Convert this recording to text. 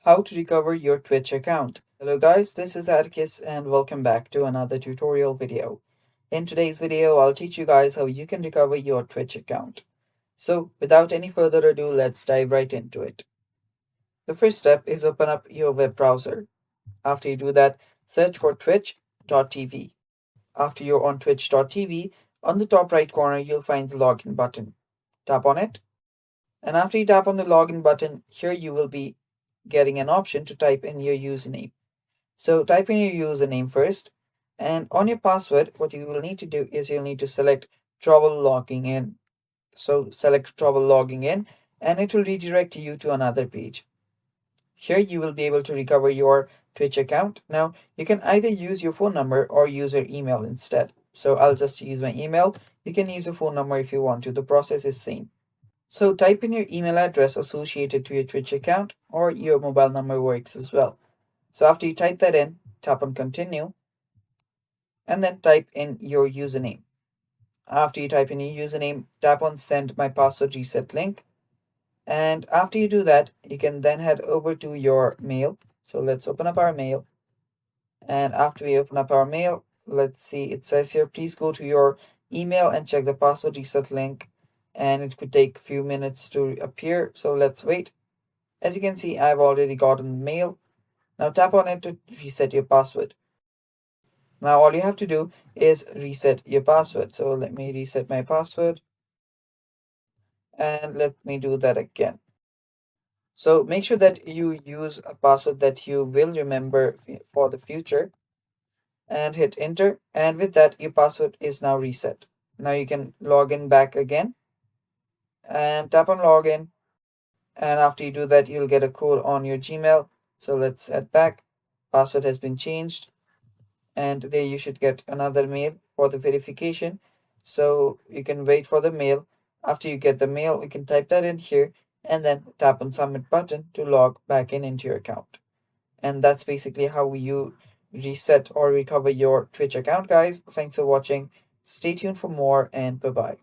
How to recover your Twitch account. Hello guys, this is Atticus and welcome back to another tutorial video. In today's video, I'll teach you guys how you can recover your Twitch account. So without any further ado, let's dive right into it. The first step is open up your web browser. After you do that, search for twitch.tv. After you're on twitch.tv, on the top right corner, you'll find the login button. Tap on it. And after you tap on the login button, here you will be getting an option to type in your username. So type in your username first, and on your password, what you will need to do is you'll need to select trouble logging in. So select trouble logging in, and it will redirect you to another page. Here you will be able to recover your Twitch account. Now you can either use your phone number or use your email instead. So I'll just use my email. You can use your phone number if you want to. The process is same. So type in your email address associated to your Twitch account, or your mobile number works as well. So after you type that in, tap on continue and then type in your username. After you type in your username, tap on send my password reset link. And after you do that, you can then head over to your mail. So let's open up our mail. And after we open up our mail, let's see, it says here, please go to your email and check the password reset link. And it could take a few minutes to appear. So let's wait. As you can see, I've already gotten the mail. Now tap on it to reset your password. Now all you have to do is reset your password. So let me reset my password and let me do that again. So make sure that you use a password that you will remember for the future and hit enter. And with that, your password is now reset. Now you can log in back again and tap on login. And after you do that, you'll get a code on your Gmail. So let's head back. Password has been changed. And there you should get another mail for the verification. So you can wait for the mail. After you get the mail, you can type that in here and then tap on submit button to log back in into your account. And that's basically how you reset or recover your Twitch account, guys. Thanks for watching. Stay tuned for more, and bye bye.